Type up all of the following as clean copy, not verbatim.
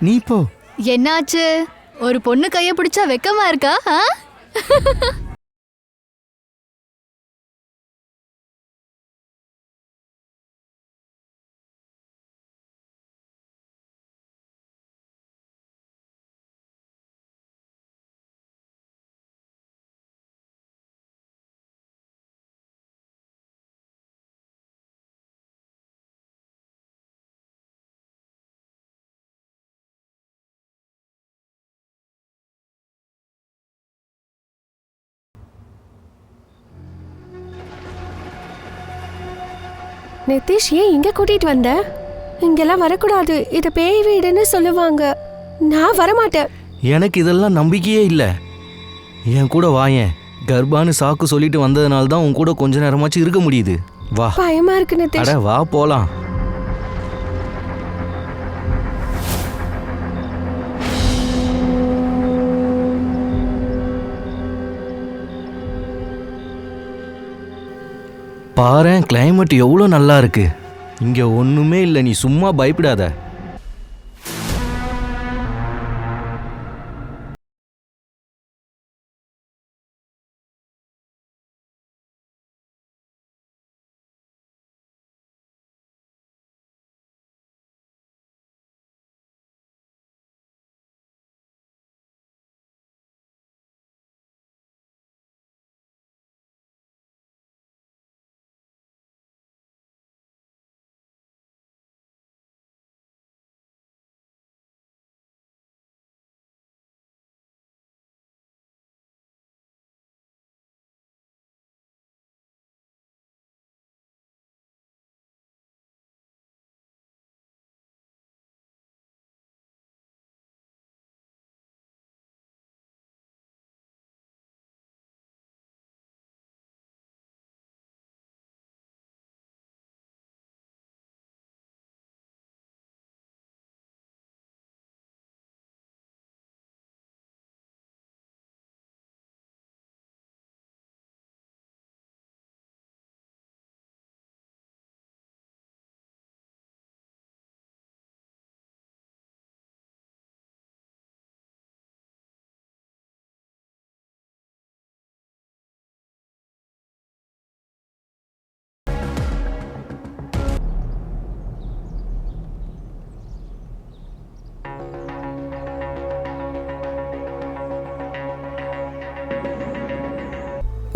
நீ போ. என்னாச்சு? ஒரு பொண்ணு கைய பிடிச்சா வெக்கமா இருக்கா? நிதிஷ், ஏன் இங்க கூட்டிட்டு வந்த? இங்கெல்லாம் வரக்கூடாது, இது பேய் வீடுன்னு சொல்லுவாங்க. நான் வரமாட்டேன். எனக்கு இதெல்லாம் நம்பிக்கையே இல்லை. என் கூட வாயேன். கர்ப்பான்னு சாக்கு சொல்லிட்டு வந்ததுனால தான் உன் கூட கொஞ்ச நேரமாச்சும் இருக்க முடியுது. வா. பயமா இருக்கு நிதிஷ். அட வா போலாம். பாரேன், கிளைமேட் எவ்வளோ நல்லா இருக்கு. இங்க ஒண்ணுமே இல்லை, நீ சும்மா பயப்படாத.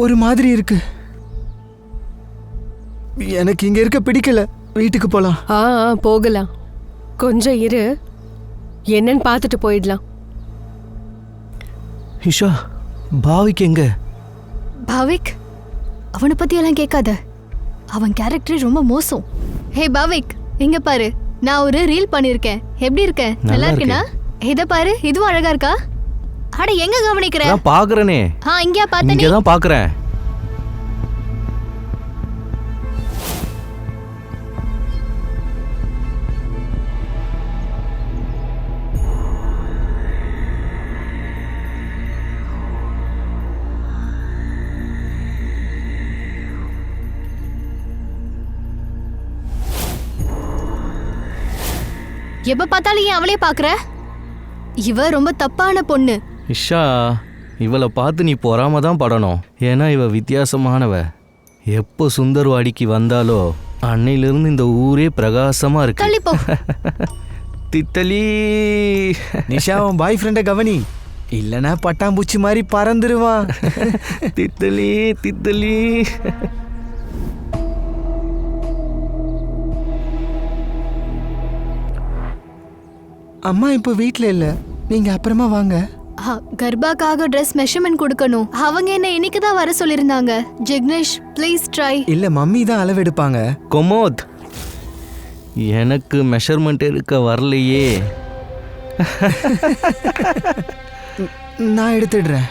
ஒரு மாதிரி இருக்கு. எனக்கு இங்க இருக்க பிடிக்கல. வீட்டுக்கு போலாம். போகலாம். கொஞ்சம் இரு, என்னன்னு பார்த்துட்டு போயிடலாம். இஷா, பாவிக் எங்க? பாவிக், அவனை பத்தி எல்லாம் கேட்காத. அவன் கேரக்டர் ரொம்ப மோசம். ஹே பாவிக், இங்க பாரு, நான் ஒரு ரீல் பண்ணிருக்கேன். எப்படி இருக்க? நல்லா இருக்குனா? இத பாரு, இதுவும் அழகா இருக்கா? அட எங்க கவனிக்கிற? நான் பாக்குறேனே. இங்க பார்த்தனே. இங்க தான் பாக்குறேன். எப்ப பார்த்தாலும் ஏன் அவளே பாக்குற? இவ ரொம்ப தப்பான பொண்ணு. இஷா, இவளை பார்த்து நீ பொறாம தான் படணும். ஏன்னா இவ வித்தியாசமானவ. எப்போ சுந்தர்வாடிக்கு வந்தாலோ அன்னையிலிருந்து இந்த ஊரே பிரகாசமா இருக்கு. தள்ளிப்போ. தித்தலி. நிஷா, உன் பாய் ஃப்ரெண்ட கவனி, இல்லனா பட்டாம்பூச்சி மாதிரி பறந்துருவான். தித்தலி தித்தலி. அம்மா இப்போ வீட்ல இல்ல, நீங்க அப்புறமா வாங்க. கர்ப்பாக்காக ட்ரெஸ் மெஷர்மென்ட் கொடுக்கணும். அவங்க என்ன இன்னைக்கு தான் வர சொல்லிருந்தாங்க. Jignesh, please try. இல்ல, மம்மி தான் அளவெடுப்பாங்க. கொமோத், எனக்கு மெஷர்மெண்ட் எடுக்க வரலையே. நான் எடுத்துடுறேன்.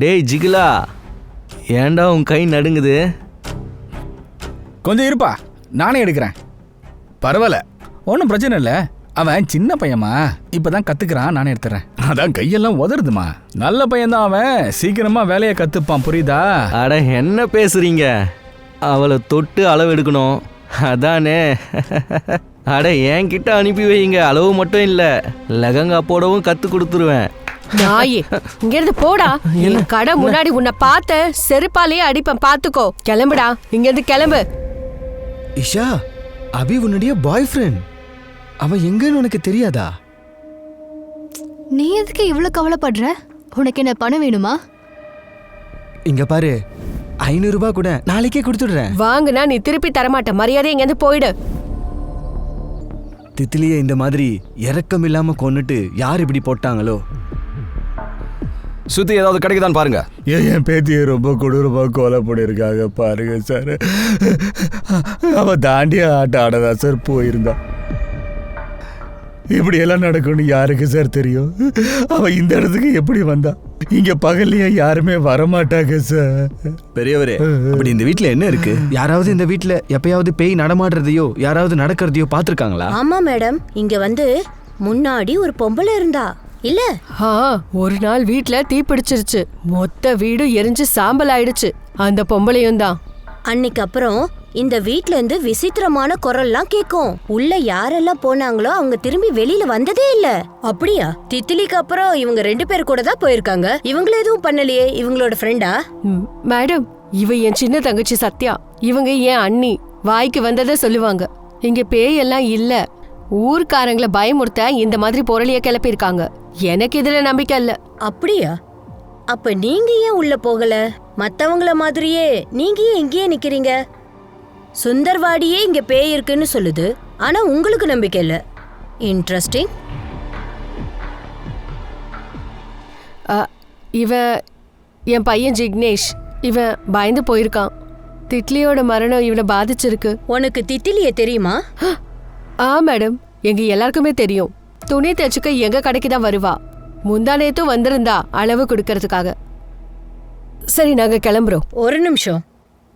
டேய் ஜிகிலா, ஏன்டா உன் கை நடுங்குது? கொஞ்சம் இருப்பா, நானே எடுக்கிறேன். பரவாயில்ல, ஒன்றும் பிரச்சனை இல்லை. அவன் சின்ன பையன்மா, இப்பதான் கத்துக்கிறான். நானே எடுத்துறேன். அதான் கையெல்லாம் உதறுதுமா. நல்ல பையன்தான் அவன், சீக்கிரமா வேலையை கத்துப்பான். புரியுதா? அட என்ன பேசுறீங்க? அவளை தொட்டு அளவு எடுக்கணும் அதானே? அட என்கிட்ட அனுப்பி வைங்க. அளவு மட்டும் இல்ல, லெகங்கா போடவும் கத்து கொடுத்துருவேன். நாயே, இங்க இருந்து போடா. என் கடை முன்னாடி உன்னை பார்த்த செருப்பாலேயே அடிப்பேன், பாத்துக்கோ. கிளம்புடா, இங்க இருந்து கிளம்பு. இஷா, அபி உன்னுடைய பாய் ஃப்ரெண்ட். அவன் எங்கன்னு உனக்கு தெரியாதா? நீ எதுக்கு இவ்வளவு கவலைப்படுற? உனக்கு என்ன பணம் வேணுமா? இங்க பாரு, 500 ரூபாய் கூட நாளைக்கே கொடுத்துடுறேன். வாங்குனா நீ திருப்பி தரமாட்ட. மரியாதை இங்க இருந்து போயிடு. தித்திலியை இந்த மாதிரி இறக்கம் இல்லாம கொன்னுட்டு யார் இப்படி போட்டாங்களோ? சுத்தி ஏதாவது கிடைக்குதான்னு பாருங்க. என் பேத்தியை ரொம்ப கொடூரமா கொலை பண்ணியிருக்காங்க பாருங்க சார். அவன் தாண்டிய ஆட்டம் ஆடதான் சார் போயிருந்தான். இப்படி எல்லாம் நடக்கும்னு யாருக்கு சார் தெரியும்? அவன் இந்த இடத்துக்கு எப்படி வந்தான்? இங்க பகல்லையே யாருமே வரமாட்டாங்க சார். பெரியவரே, அப்படி இந்த வீட்ல என்ன இருக்கு? யாராவது இந்த வீட்ல எப்பயாவது பேய் நடமாடுறதையோ யாராவது நடக்கிறதையோ பாத்துருக்காங்களா? ஆமா மேடம், இங்க வந்து முன்னாடி ஒரு பொம்பளை இருந்தா இல்ல? ஒரு நாள் வீட்ல தீ பிடிச்சிருச்சு. மொத்த வீடு எரிஞ்சு சாம்பல் ஆயிடுச்சு. அந்த பொம்பளையும் தான். அன்னைக்கு அப்புறம் இந்த வீட்ல இருந்து விசித்திரமான குரல்லாம் கேக்கும். உள்ள யாரெல்லாம் போனாங்களோ அவங்க திரும்பி வெளியில வந்ததே இல்ல. அப்படியா? தித்திலிக்கு அப்புறம் இவங்க 2 பேர் கூட தான் போயிருக்காங்க. இவங்கள எதுவும் பண்ணலையே? இவங்களோட ஃப்ரெண்டா? மேடம், இவ என் சின்ன தங்கச்சி சத்யா. இவங்க என் அண்ணி. வாய்க்கு வந்ததை சொல்லுவாங்க. இங்க பேயெல்லாம் இல்ல. ஊர்க்காரங்களை பயமுறுத்த இந்த மாதிரி பொருளிய கிளப்பியிருக்காங்க. எனக்கு இதுல நம்பிக்கை இல்ல. அப்படியா? அப்ப நீங்க ஏன் உள்ள போகல? மத்தவங்கள மாதிரியே நீங்க ஏன் இங்கேயே நிக்கிறீங்க? சுந்தர்வாடியே இங்க பேய் இருக்குன்னு சொல்லுது, ஆனா உங்களுக்கு நம்பிக்கை இல்ல. இன்ட்ரெஸ்டிங். இவன் என் பையன் ஜிக்னேஷ். இவன் பயந்து போயிருக்கான். திட்லியோட மரணம் இவனை பாதிச்சிருக்கு. உனக்கு தித்திலிய தெரியுமா? மேடம், எங்க எல்லாருக்குமே தெரியும். துணி தைச்சுக்க எங்க கடைக்கு தான் வருவா. முந்தானேத்தும் வந்திருந்தா அளவு கொடுக்கறதுக்காக. சரி, நாங்க கிளம்புறோம். ஒரு நிமிஷம்.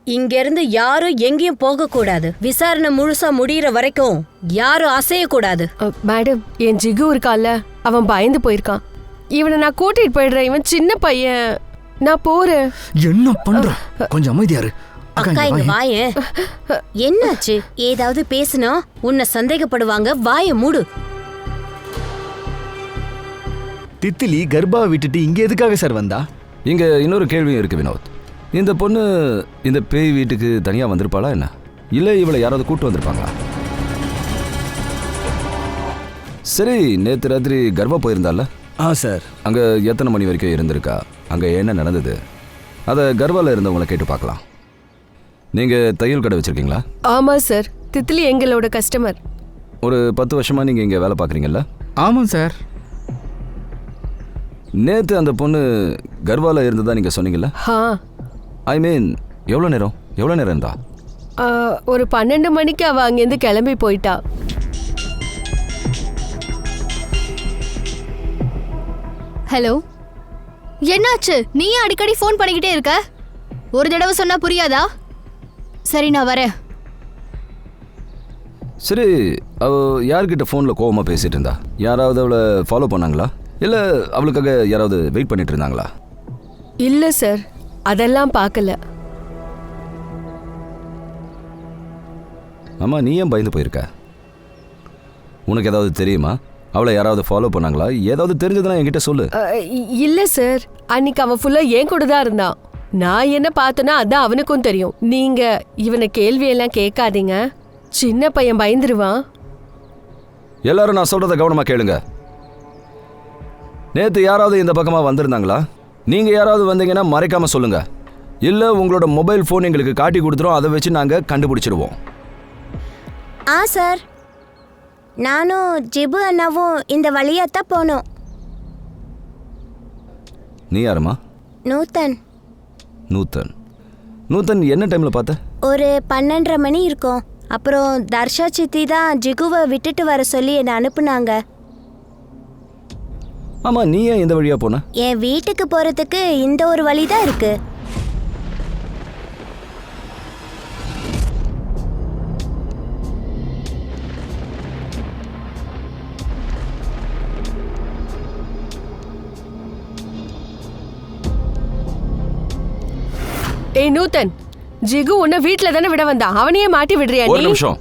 இங்க இருந்து யாரும் எங்கேயும் போக கூடாது. விசாரணை முழுசா முடியற வரைக்கும் யாரும் அசைய கூடாது. மேடம், என் ஜிகு இருக்கான்ல, அவன் பயந்து போயிருக்கான். இவனை நான் கூட்டிட்டு போயிடுறேன். இவன் சின்ன பையன். நான் போறேன். என்ன பண்ற? கொஞ்சம் அமைதியாரு. அக்கா, இங்க வாயே. என்னாச்சு? ஏதாவது பேசுனா உன்னை சந்தேகப்படுவாங்க. வாயை மூடு. தித்திலி கர்ப்பாவை விட்டுட்டு இங்க எதுக்காக சார் வந்தா? இங்க இன்னொரு கேள்வியும் இருக்கு வினோத். இந்த பொண்ணு இந்த பேய் வீட்டுக்கு தனியா வந்திருப்பாளா என்ன? இல்ல இவளை யாராவது கூட்டு வந்திருப்பாங்களா? சரி, நேத்து ராத்திரி கர்ப்பா போயிருந்தால? சார். அங்க எத்தனை மணி வரைக்கும் இருந்திருக்கா? அங்க என்ன நடந்தது? அதை கர்வால இருந்தவங்களை கேட்டு பார்க்கலாம். நீங்க தையல் கடை வச்சிருக்கீங்களா? ஆமா சார், தித்திலி எங்களோட கஸ்டமர். ஒரு 10 வருஷமா நீங்க இங்க வேலை பார்க்குறீங்கல்ல? ஆமாம் சார். நேத்து அந்த பொண்ணு கர்வால இருந்ததா நீங்க சொன்னீங்கல்ல? ஐ மீன், எவ்வளோ நேரம் இருந்தா? ஒரு 12 மணிக்கு அவ அங்கேருந்து கிளம்பி போயிட்டா. ஹலோ, என்னாச்சு? நீ அடிக்கடி ஃபோன் பண்ணிக்கிட்டே இருக்க. ஒரு தடவை சொன்னா புரியாதா? சரி, நான் வரேன். சரி, அவ யார்கிட்ட ஃபோனில் கோவமாக பேசிட்டு இருந்தா? யாராவது அவளை ஃபாலோ பண்ணாங்களா? இல்லை அவளுக்காக யாராவது வெயிட் பண்ணிட்டு இருந்தாங்களா? இல்லை சார், அதெல்லாம் பார்க்கல. ஆமாம், நீ ஏன் பயந்து போயிருக்க? உனக்கு ஏதாவது தெரியுமா? அவளை யாராவது ஃபாலோ பண்ணாங்களா? ஏதாவது தெரிஞ்சதுன்னா என்கிட்ட சொல்லு. இல்லை சார், அன்னைக்கு அவன் ஃபுல்லாக ஏன் கூட தான் இருந்தான். நான் என்ன பார்த்தேன்னா அதான் அவனுக்கும் தெரியும். நீங்க இவனை கேள்வியெல்லாம் கேட்காதீங்க. சின்ன பையன் பயந்துருவான். எல்லாரும் நான் சொல்றத கவனமா கேளுங்க. நேத்து யாராவது இந்த பக்கமா வந்திருந்தாங்களா? நீங்க யாராவது வந்தீங்கன்னா மறைக்காம சொல்லுங்க. இல்ல உங்களோட மொபைல் போன் எங்களுக்கு காட்டி கொடுத்துரும். அதை வச்சு நாங்க கண்டுபிடிச்சிடுவோம். சார், நானும் ஜிபு அண்ணாவும் இந்த வழியாத்தான் போனோம். நீ யாருமா? நூத்தன். நூத்தன் என்ன டைம்ல பார்த்த? ஒரு 12:30 மணி இருக்கும். அப்புறம் தர்ஷா சித்தி தான் ஜிகுவை விட்டுட்டு வர சொல்லி என்னை அனுப்புனாங்க. ஆமா, நீ ஏன் இந்த வழியா போன? என் வீட்டுக்கு போறதுக்கு இந்த ஒரு வழிதான் இருக்கு. ஏய் நூதன், ஜிகு உன்னை வீட்ல தானே விட வந்தான், அவனையே மாட்டி விடுறியா ஒரு நீ? நிமிஷம்.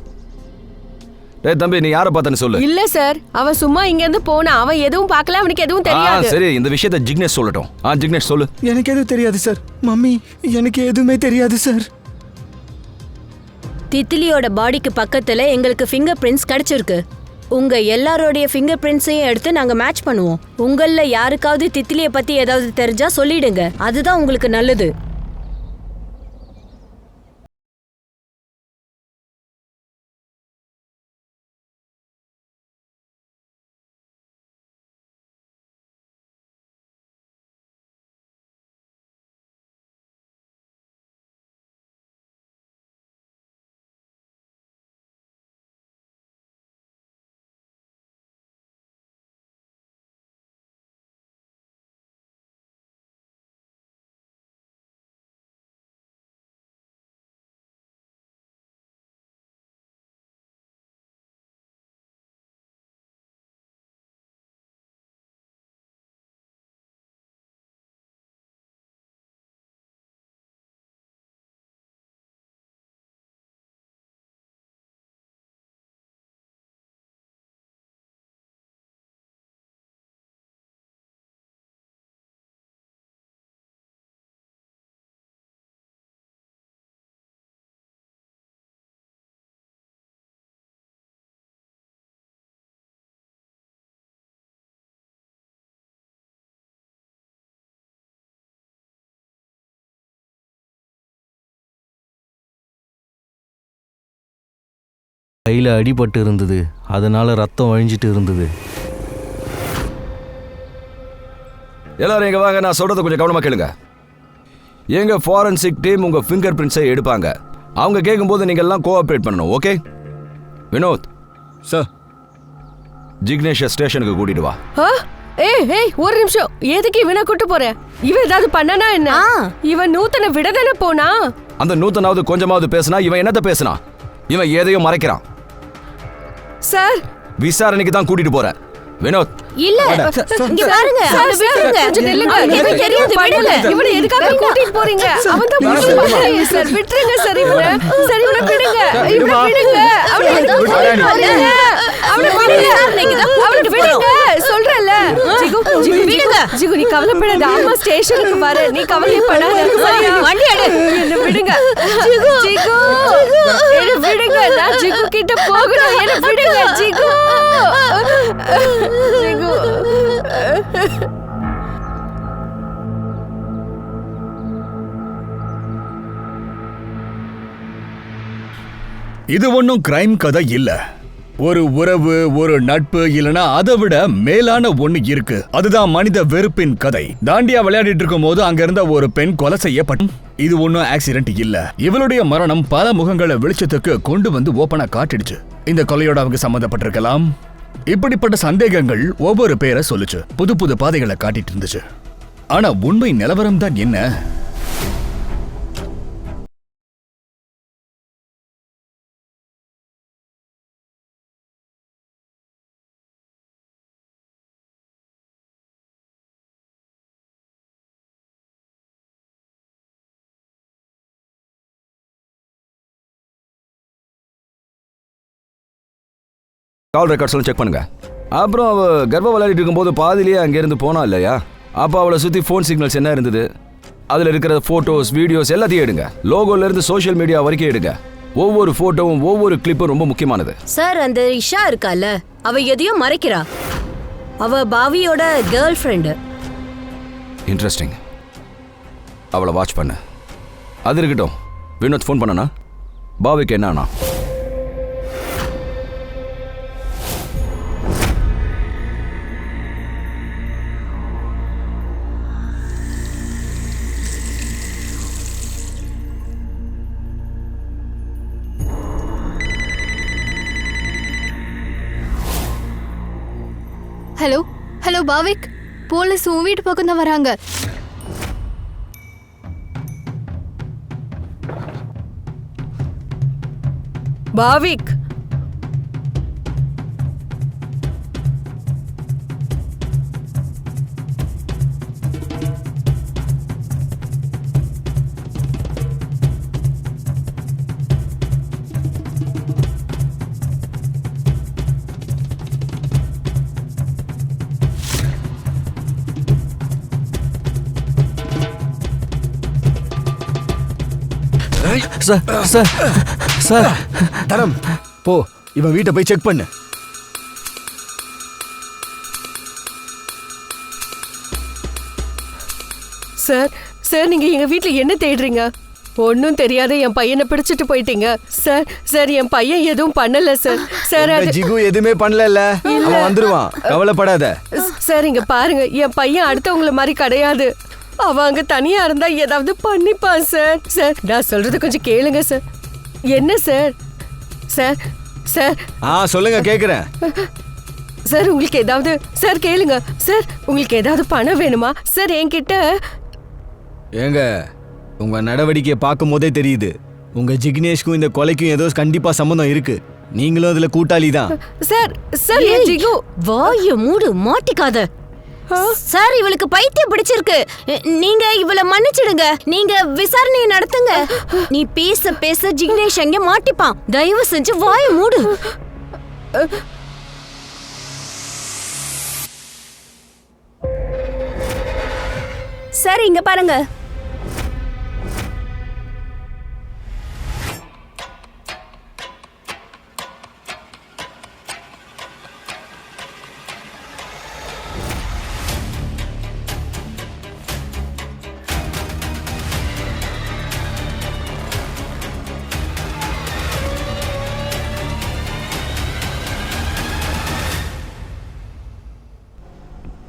டேய் தம்பி, நீ யாரை பார்த்தன்னு சொல்லு. இல்ல சார், அவன் சும்மா இங்க இருந்து போனா, அவன் எதுவும் பார்க்கல, அவனுக்கு எதுவும் தெரியாது. சரி, இந்த விஷயத்தை ஜிக்னேஷ் சொல்லட்டும். ஜிக்னேஷ் சொல்லு. எனக்கு எதுவும் தெரியாது சார். மம்மி, எனக்கு எதுவுமே தெரியாது சார். தித்திலியோட பாடிக்கு பக்கத்துல எங்களுக்கு ஃபிங்கர் பிரிண்ட்ஸ் கிடைச்சிருக்கு. உங்க எல்லாரோடைய ஃபிங்கர் பிரிண்ட்ஸையும் எடுத்து நாங்க மேட்ச் பண்ணுவோம். உங்கள யாருக்காவது தித்திலிய பத்தி ஏதாவது தெரிஞ்சா சொல்லிடுங்க, அதுதான் உங்களுக்கு நல்லது. கையில் அடிபட்டு இருந்தது, அதனால ரத்தம் வழிஞ்சிட்டு இருந்தது. எல்லாரும் இங்க வாங்க, நான் சொல்றதை கொஞ்சம் கவனமா கேளுங்க. எங்க ஃபாரன்சிக் டீம் உங்க ஃபிங்கர் பிரிண்ட்ஸை எடுப்பாங்க. அவங்க கேட்கும்போது நீங்க எல்லாம் கோஆப்ரேட் பண்ணணும், ஓகே? வினோத் சார், ஜிக்னேஷ ஸ்டேஷனுக்கு கூட்டிட்டு வா. ஏய் ஒரு நிமிஷம், எதுக்கு இவனை கூட்டு போற? இவன் ஏதாவது பண்ணனா என்ன? இவன் நூத்தனை விட தானே போனா. அந்த நூத்தனாவது கொஞ்சமாவது பேசினா, இவன் என்னத்த பேசினா? இவன் எதையும் மறைக்கிறான். சார், விசாரணைக்கு தான் கூட்டிட்டு போறேன். வினோத், இல்ல இங்க பாருங்க, அவனை விட்டுருங்க. கொஞ்சம் நில்லுங்க. எனக்கு தெரியாது, விடுங்க. இவனை எதுக்காக கூட்டிட்டு போறீங்க? அவன் தான் முக்கியமான சார். விட்டுருங்க சார் இவனை. சரி, இவனை விடுங்க. இவனை விடுங்க. அவனை எதுக்கு கூட்டிட்டு போறீங்க? அவனை விடுங்க. அவனை விடுங்க. சொல்றேன்ல. ஜிகு, ஜிகு விடுங்க. ஜிகு, நீ கவலைப்படாத. அம்மா ஸ்டேஷனுக்கு வர. நீ கவலைப்படாத. சரியா? வண்டி எடு. என்ன விடுங்க. ஜிகு, ஜிகு. என்ன விடுங்க. நான் ஜிகு கிட்ட போகணும். என்ன விடுங்க. ஜிகு. ஜிகு. இது ஒன்றும் கிரைம் கதை இல்ல. ஒரு உறவு, ஒரு நட்பு, இல்லனா அதை விட மேலான ஒண்ணு இருக்கு. அதுதான் மனித வெறுப்பின் கதை. தாண்டியா விளையாடிட்டு இருக்கும் போது அங்க இருந்த ஒரு பெண் கொலை செய்யப்பட்ட. இது ஒன்னும் ஆக்சிடென்ட் இல்ல. இவளுடைய மரணம் பல முகங்களை வெளிச்சத்துக்கு கொண்டு வந்து ஓப்பனா காட்டிடுச்சு. இந்த கொலையோட அவங்க சம்பந்தப்பட்டிருக்கலாம். இப்படிப்பட்ட சந்தேகங்கள் ஒவ்வொரு பேரை சொல்லுச்சு, புது புது பாதைகளை காட்டிட்டு இருந்துச்சு. ஆனா உண்மை நிலவரம் தான் என்ன? கால் ரெக்கார்ட்ஸ்லாம் செக் பண்ணுங்க. அப்புறம் அவ கர்ப்ப விளையாடிட்டு இருக்கும்போது பாதிலேயே அங்கேருந்து போனா இல்லையா? அப்போ அவளை சுற்றி ஃபோன் சிக்னல்ஸ் என்ன இருந்தது, அதில் இருக்கிற ஃபோட்டோஸ், வீடியோஸ் எல்லாத்தையும் எடுங்க. லோகோலேருந்து சோஷியல் மீடியா வரைக்கும் எடுங்க. ஒவ்வொரு ஃபோட்டோவும் ஒவ்வொரு கிளிப்பும் ரொம்ப முக்கியமானது. சார், அந்த இஷா இருக்கால, அவ எதையும் மறைக்கிறா. அவ பாவியோட கேர்ள் ஃப்ரெண்டு. இன்ட்ரெஸ்டிங். அவளை வாட்ச் பண்ண. அது இருக்கட்டும், வினோத் ஃபோன் பண்ணனா? பாவிக்கு என்ன ஆனா? ஹலோ ஹலோ பாவிக், போலீஸ் உன் வீட்டு பக்கம் தான் வராங்க. பாவிக், சார் சார் சார் தரம் போ, இவன் வீட்டை போய் செக் பண்ணு. சார் சார் நீங்க எங்க வீட்ல என்ன தேடுறீங்க? ஒன்னும் தெரியாத என் பையனை பிடிச்சிட்டு போயிட்டீங்க சார். சார் என் பையன் எதுவும் பண்ணல சார். சார் உங்க ஜிகு எதுவுமே பண்ணல, அவன் வந்துருவான், கவலைப்படாத. சார் இங்க பாருங்க, என் பையன் அடுத்தவங்கள மாதிரி கிடையாது. அவன் அங்க தனியா இருந்தா ஏதாவது பண்ணிப்பான் சார். சார் நான் சொல்றது கொஞ்சம் கேளுங்க சார். என்ன சார்? சார் சார் சொல்லுங்க, கேக்குறேன். சார் உங்களுக்கு ஏதாவது, சார் கேளுங்க சார், உங்களுக்கு ஏதாவது பணம் வேணுமா சார்? என்கிட்ட ஏங்க, உங்க நடவடிக்கையை பார்க்கும் போதே தெரியுது, உங்க ஜிக்னேஷ்க்கும் இந்த கொலைக்கும் ஏதோ கண்டிப்பா சம்பந்தம் இருக்கு. நீங்களும் அதுல கூட்டாளி தான். சார் சார் என் ஜிகு வாய மூடு, மாட்டிக்காத. சார் இவளுக்கு பைத்தியம் பிடிச்சிருக்கு. நீங்க இவளை மன்னிச்சிடுங்க. நீங்க விசாரணையை நடத்துங்க. நீ பேச பேச ஜிக்னேஷ் அங்க மாட்டிப்பான். தயவு செஞ்சு வாய மூடு. சார் இங்க பாருங்க.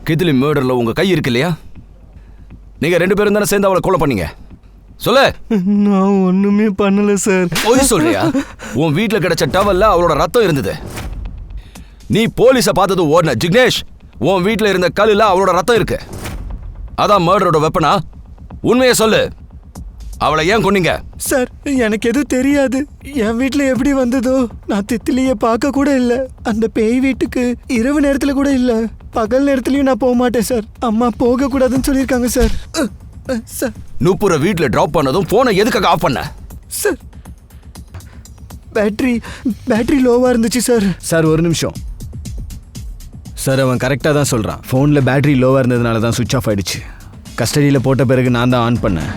கிதிலி மர்டர்ல உங்க கை இருக்கு இல்லையா? நீங்க 2 பேரும் தானே சேர்ந்து அவளை கொலை பண்ணீங்க? சொல்லு. நான் ஒண்ணுமே பண்ணல சார். போய் சொல்றியா? உன் வீட்டுல கிடைச்ச டவல்ல அவளோட ரத்தம் இருந்தது. நீ போலீஸ பார்த்தது ஓடுன. ஜிக்னேஷ், உன் வீட்டுல இருந்த கல்லுல அவளோட ரத்தம் இருக்கு. அதான் மர்டரோட வெப்பனா? உண்மையை சொல்லு. அவளை ஏன் கொன்னீங்க? சார் எனக்கு எதுவும் தெரியாது. என் வீட்டுல எப்படி வந்ததோ, நான் தித்திலிய பார்க்க கூட இல்ல. அந்த பேய் வீட்டுக்கு இரவு நேரத்துல கூட இல்ல, பகல் நேரத்துலயும் நான் போக மாட்டேன் சார். அம்மா போக கூடாதுன்னு சொல்லியிருக்காங்க சார். சார் நூப்புற வீட்டுல டிராப் பண்ணதும் போனை எதுக்காக ஆஃப் பண்ண? சார் பேட்டரி லோவா இருந்துச்சு சார். சார் ஒரு நிமிஷம் சார், அவன் கரெக்டா தான் சொல்றான். போன்ல பேட்டரி லோவா இருந்ததுனால தான் சுவிட்ச் ஆஃப் ஆயிடுச்சு. கஸ்டடியில போட்ட பிறகு நான் தான் ஆன் பண்ணேன்.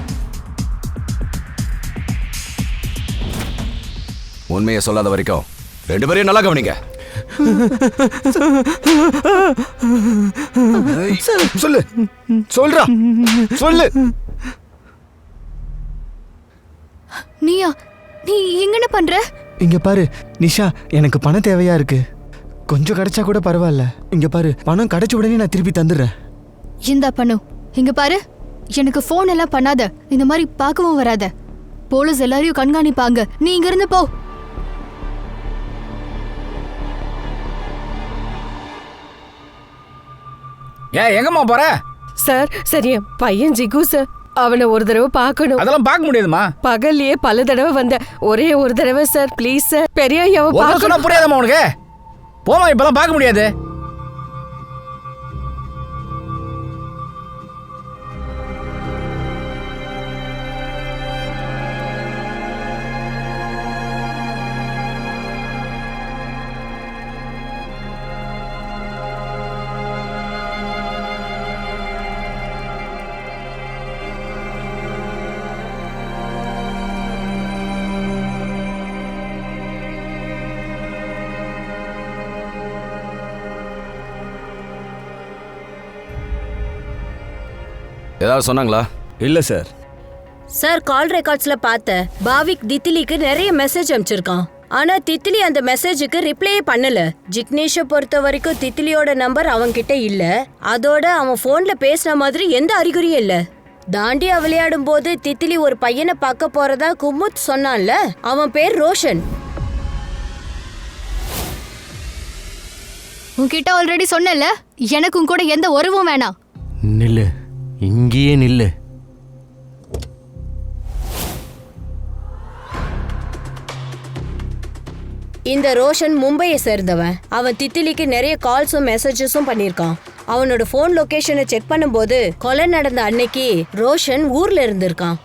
உண்மையை சொல்லாத வரைக்கும் 2 பேரையும் நல்லா கவனிங்க. சொல்லு, சொல்றா, சொல்லு. நீயா? நீ எங்கன பண்ற? இங்க பாரு நிஷா, எனக்கு பணம் தேவையா இருக்கு. கொஞ்சம் கிடைச்சா கூட பரவாயில்ல. இங்க பாரு, பணம் கிடைச்ச உடனே நான் திருப்பி தந்துடுறேன். இந்தா பண்ணு. இங்க பாரு, எனக்கு ஃபோன் எல்லாம் பண்ணாத. இந்த மாதிரி பார்க்கவும் வராத. போலீஸ் எல்லாரையும் கண்காணிப்பாங்க. நீ இங்க இருந்து போ. ஏன் எங்கம்மா போற? சார் சரி என் பையன் ஜிகு சார், அவனை ஒரு தடவை பார்க்கணும். அதெல்லாம் பார்க்க முடியாதுமா. பகல்லையே பல தடவை வந்த, ஒரே ஒரு தடவை சார் ப்ளீஸ் சார். பெரிய ஐயாவை பார்க்கணும். புரியாதம்மா உனக்கு? போமா, இப்பெல்லாம் பார்க்க முடியாது. ஏதாவது சொன்னாங்களா? இல்ல சார். சார் கால் ரெக்கார்ட்ஸ்ல பார்த்த பாவிக் தித்திலிக்கு நிறைய மெசேஜ் அனுப்பிச்சிருக்கான். ஆனா தித்திலி அந்த மெசேஜுக்கு ரிப்ளையே பண்ணல. ஜிக்னேஷை பொறுத்த வரைக்கும் தித்திலியோட நம்பர் அவன்கிட்ட இல்ல. அதோட அவன் போன்ல பேசின மாதிரி எந்த அறிகுறியும் இல்ல. தாண்டியா விளையாடும் போது தித்திலி ஒரு பையனை பார்க்க போறதா குமுத் சொன்னான்ல, அவன் பேர் ரோஷன். உன்கிட்ட ஆல்ரெடி சொன்னல, எனக்கு உன் கூட எந்த உறவும் வேணாம். நில்லு, இங்கேயே நில்லு. இந்த ரோஷன் மும்பையை சேர்ந்தவன். அவன் தித்திலிக்கு நிறைய கால்ஸும் மெசேஜஸும் பண்ணியிருக்கான். அவனோட போன் லொகேஷனை செக் பண்ணும்போது கொலை நடந்த அன்னைக்கு ரோஷன் ஊர்ல இருந்திருக்கான்.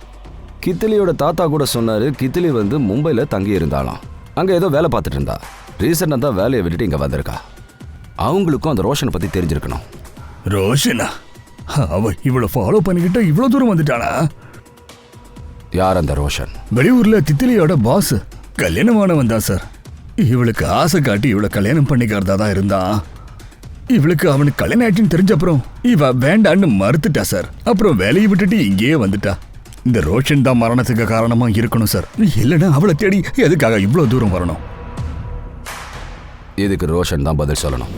கித்திலியோட தாத்தா கூட சொன்னாரு, கித்திலி வந்து மும்பைல தங்கி இருந்தாலாம். அங்க ஏதோ வேலை பார்த்துட்டு இருந்தா. ரீசெண்டா தான் வேலையை விட்டுட்டு இங்க வந்திருக்கா. அவங்களுக்கும் அந்த ரோஷனை பத்தி தெரிஞ்சிருக்கணும். ரோஷனா? அவ இவ்வளவு ஃபாலோ பண்ணிக்கிட்டு இவ்வளவு தூரம் வந்துட்டானா? யார் அந்த ரோஷன்? வெளியூர்ல தித்திலியோட பாஸ் கல்யாணமானவன் தான் சார். இவளுக்கு ஆசை காட்டி இவளை கல்யாணம் பண்ணிக்கிறதா தான் இருந்தான். இவளுக்கு அவனுக்கு கல்யாணம் ஆயிடுச்சுன்னு தெரிஞ்ச அப்புறம் இவ வேண்டான்னு மறுத்துட்டா சார். அப்புறம் வேலையை விட்டுட்டு இங்கேயே வந்துட்டா. இந்த ரோஷன் தான் மரணத்துக்கு காரணமா இருக்கணும் சார். இல்லைன்னா அவளை தேடி எதுக்காக இவ்வளவு தூரம் வரணும்? இதுக்கு ரோஷன் தான் பதில் சொல்லணும்.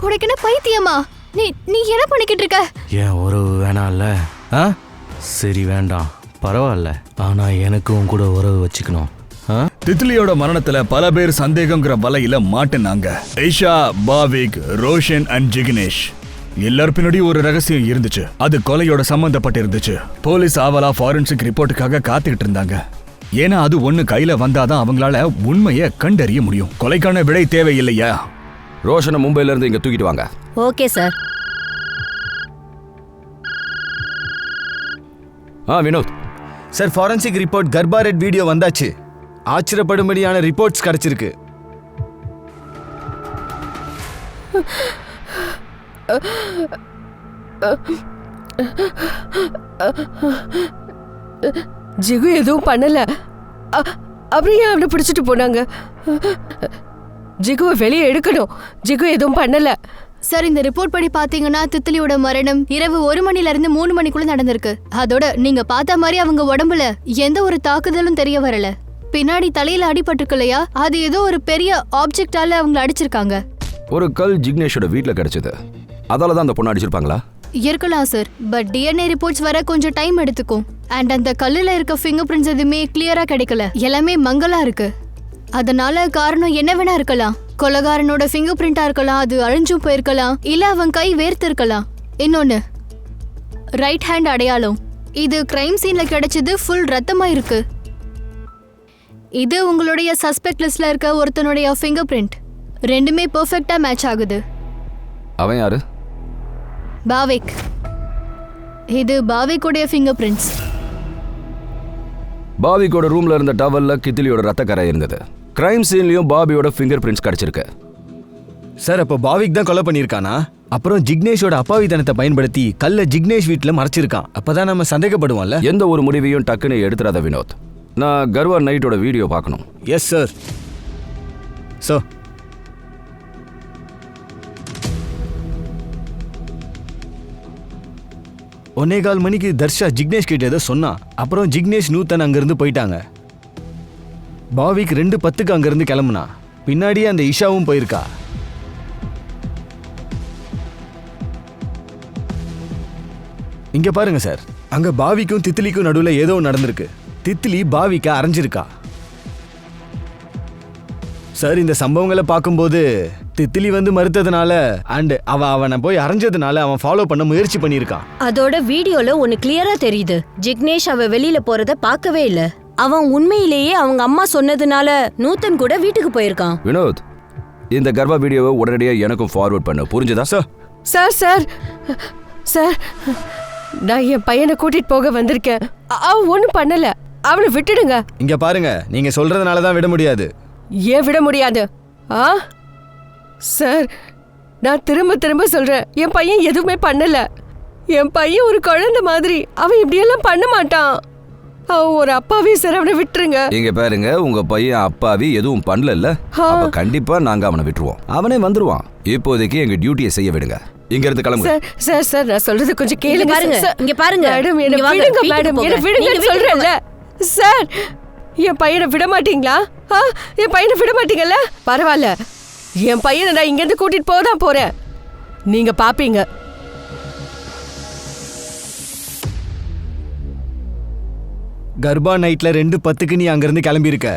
உனக்கு என்ன பைத்தியமா? நீ என்ன பண்ணிக்கிட்டு இருக்க? ஏன் உறவு வேணாம்ல? ஆ சரி வேண்டாம், பரவாயில்ல. ஆனா எனக்கு உன் கூட உறவு வச்சுக்கணும். தித்லியோட மரணத்துல பல பேர் சந்தேகங்கிற வலையில மாட்டினாங்க. ஐஷா, பாவிக், ரோஷன் அண்ட் ஜிக்னேஷ் எல்லார் பின்னாடியும் ஒரு ரகசியம் இருந்துச்சு. அது கொலையோட சம்பந்தப்பட்டு இருந்துச்சு. போலீஸ் ஆவலா ஃபாரன்சிக் ரிப்போர்ட்டுக்காக காத்துக்கிட்டு இருந்தாங்க. ஏன்னா அது ஒண்ணு கையில வந்தாதான் அவங்களால உண்மையை கண்டறிய முடியும். கொலைக்கான விடை தேவையில்லையா? ரோஷனை மும்பைல இருந்து இங்க தூக்கிட்டு வாங்க. Okay sir. Vinod sir, forensic report கர்பா ரெட் வீடியோ வந்தாச்சு. ஆச்சரியப்படும்படியான ரிப்போர்ட்ஸ் கிடைச்சிருக்கு. ஜிகு எதுவும் பண்ணல. அப்புறம் ஏன் அவனை பிடிச்சிட்டு போனாங்க? ஜிகுவை வெளியே எடுக்கணும். ஜிகு எதுவும் பண்ணல. சார், இந்த ரிப்போர்ட் படி பாத்தீங்கன்னா தித்திலியோட மரணம் இரவு 1 மணில இருந்து 3 மணிக்குள்ள நடந்திருக்கு. அதோட நீங்க பார்த்த மாதிரி அவங்க உடம்புல எந்த ஒரு தாக்குதலும் தெரிய வரல. பின்னாடி தலையில அடிபட்டிருக்கு இல்லையா, அது ஏதோ ஒரு பெரிய ஆப்ஜெக்டால அவங்களை அடிச்சிருக்காங்க. ஒரு கல் ஜிக்னேஷோட வீட்ல கிடைச்சது. அதால தான் அந்த பொண்ணு அடிச்சிருப்பாங்களா? இருக்கலாம் சார், பட் டிஎன்ஏ ரிப்போர்ட்ஸ் வர கொஞ்சம் டைம் எடுத்துக்கும். அண்ட் அந்த கல்லுல இருக்க ஃபிங்கர் பிரிண்ட்ஸ் எதுவுமே கிளியரா கிடைக்கல. எல்லாமே மங்கலா இருக்கு. அதனால காரணம் என்ன வேணா இருக்கலாம். கொலைகாரனோட ஃபிங்கர் பிரிண்டா இருக்கலாம், அது அழிஞ்சும் போயிருக்கலாம், இல்ல அவன் கை வேர்த்து இருக்கலாம். இன்னொன்னு, ரைட் ஹேண்ட் அடையாளம். இது கிரைம் சீன்ல கிடைச்சது ஃபுல் ரத்தமா இருக்கு. இது உங்களுடைய சஸ்பெக்ட் லிஸ்ட்ல இருக்க ஒருத்தனுடைய ஃபிங்கர் பிரிண்ட். ரெண்டுமே பெர்ஃபெக்ட்டா மேட்ச் ஆகுது. அவன் யாரு? பாவிக். இது பாவிக்குடைய ஃபிங்கர் பிரிண்ட்ஸ். பாவிக்கோட ரூம்ல இருந்த டவல்ல கித்திலியோட ரத்த கரை இருந்தது. கிரைம் சீன்லயும் பாபியோட ஃபிங்கர் பிரிண்ட்ஸ் கிடைச்சிருக்கு. சார், அப்போ பாவிக் தான் கொலை பண்ணியிருக்கானா? அப்புறம் ஜிக்னேஷோட அப்பாவித்தனத்தை பயன்படுத்தி கல்ல ஜிக்னேஷ் வீட்டில் மறைச்சிருக்கான். அப்பதான் நம்ம சந்தேகப்படுவோம்ல. எந்த ஒரு முடிவையும் டக்குன்னு எடுத்துறாத வினோத். நான் கர்வா நைட்டோட வீடியோ பார்க்கணும். Yes sir. சார், 1:15 மணிக்கு தர்ஷா ஜிக்னேஷ் கிட்ட ஏதோ சொன்னா. அப்புறம் ஜிக்னேஷ் நூத்தன் அங்கிருந்து போயிட்டாங்க. பாவிக் 2:10க்கு அங்கிருந்து கிளம்புனா. பின்னாடியே அந்த இஷாவும் போயிருக்கா. இங்க பாருங்க சார், அங்க பாவிக்கும் தித்திலிக்கும் நடுவுல ஏதோ நடந்திருக்கு. தித்திலி பாவிக்க அரைஞ்சிருக்கா. சார், இந்த சம்பவங்களை பார்க்கும்போது தித்திலி வந்து மறுத்ததுனால அண்ட் அவனை போய் அரைஞ்சதுனால அவன் ஃபாலோ பண்ண முயற்சி பண்ணியிருக்கான். அதோட வீடியோல ஒன்னு கிளியரா தெரியுது. ஜிக்னேஷ் அவ வெளியில போறத பார்க்கவே இல்ல. அவன் உண்மையிலேயே அவங்க அம்மா சொன்னதுனால நூத்தன் கூட வீட்டுக்கு போயிருக்கான். வினோத், இந்த கர்வா வீடியோவை உடனடியா எனக்கும் ஃபார்வர்ட் பண்ணு. புரிஞ்சுதா? சார் சார் சார், நான் என் பையனை கூட்டிட்டு போக வந்திருக்கேன். அவன் ஒன்றும் பண்ணல. அவனை விட்டுடுங்க. இங்க பாருங்க, நீங்க சொல்றதுனால தான் விட முடியாது. ஏன் விட முடியாது? சார், நான் திரும்ப திரும்ப சொல்றேன், என் பையன் எதுவுமே பண்ணல. என் பையன் ஒரு குழந்தை மாதிரி. அவன் இப்படியெல்லாம் பண்ண மாட்டான். அவன் ஒரு அப்பாவி சார், அவனை விட்டுருங்க. இங்க பாருங்க, உங்க பையன் அப்பாவி எதுவும் பண்ணல. அப்ப கண்டிப்பா நாங்க அவனை விட்டுருவோம். அவனே வந்துருவான். இப்போதைக்கு எங்க டியூட்டியை செய்ய விடுங்க. இங்க இருந்து கிளம்புங்க. சார் சார், நான் சொல்றது கொஞ்சம் கேளுங்க. இங்க பாருங்க மேடம், என்ன விடுங்க மேடம், என்ன விடுங்கன்னு சொல்றேன்ல. சார், என் பையனை விட மாட்டீங்களா? என் பையனை விட மாட்டீங்கல்ல? பரவாயில்ல, என் பையனை நான் இங்க இருந்து கூட்டிட்டு போதான் போறேன். நீங்க பாப்பீங்க. கர்பா நைட்ல 2:10க்கு நீ அங்கிருந்து கிளம்பியிருக்க.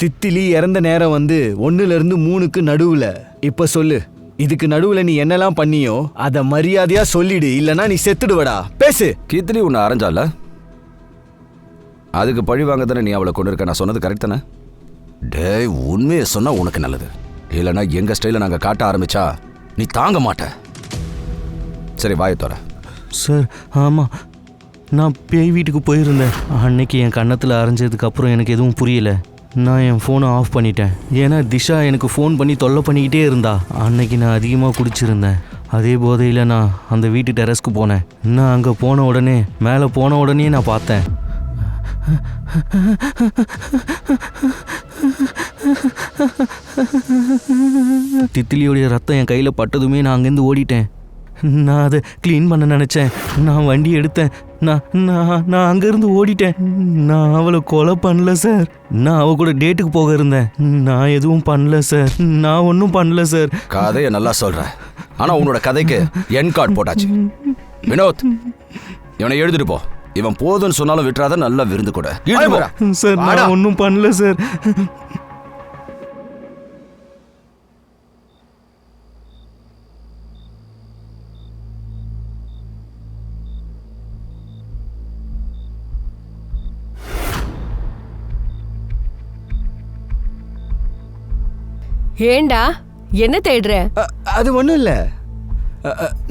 தித்திலி இறந்த நேரம் வந்து 1ல இருந்து 3க்கு நடுவுல. இப்ப சொல்லு, இதுக்கு நடுவுல நீ என்னெல்லாம் பண்ணியோ அத மரியாதையா சொல்லிடு, இல்லனா நீ செத்துடுவடா. பேசு. கித்திலி உன்னை அரைஞ்சால, அதுக்கு பழி வாங்க தானே நீ அவளை கொண்டு இருக்க. நான் சொன்னது கரெக்ட் தானே? டேய், உண்மையை சொன்னா உனக்கு நல்லது. இல்லைன்னா எங்க ஸ்டைல நாங்க காட்ட ஆரம்பிச்சா நீ தாங்க மாட்ட. சரி, வாயை தோற. சார், ஆமாம், நான் பேய் வீட்டுக்கு போயிருந்தேன். அன்னைக்கு என் கன்னத்தில் அரைஞ்சதுக்கு அப்புறம் எனக்கு எதுவும் புரியல. நான் என் ஃபோனை ஆஃப் பண்ணிட்டேன். ஏன்னா திஷா எனக்கு ஃபோன் பண்ணி தொல்லை பண்ணிக்கிட்டே இருந்தா. அன்னைக்கு நான் அதிகமாக குடிச்சிருந்தேன். அதே போதையில் நான் அந்த வீட்டு டெரஸ்க்கு போனேன். நான் அங்கே போன உடனே மேலே போன உடனே நான் பார்த்தேன். தித்திலியோடைய ரத்தம் என் கையில் பட்டதுமே நான் அங்கேருந்து ஓடிட்டேன். நான் அதை க்ளீன் பண்ண நினச்சேன். நான் வண்டி எடுத்தேன். நான் அங்கேருந்து ஓடிட்டேன். நான் அவளை கொலை பண்ணல சார். நான் அவ கூட டேட்டுக்கு போக இருந்தேன். நான் எதுவும் பண்ணல சார். நான் ஒன்றும் பண்ணல சார். கதையை நல்லா சொல்ற, ஆனா உன்னோட கதைக்கு என் கார்டு போட்டாச்சு. வினோத், இவனை எழுதிட்டு போ. இவன் போதுன்னு சொன்னாலும் விட்டுறாத, நல்லா விருந்து கூட. சார் நான் ஒன்றும் பண்ணல சார். ஏண்டா என்ன தேடுற? அது ஒன்றும் இல்லை.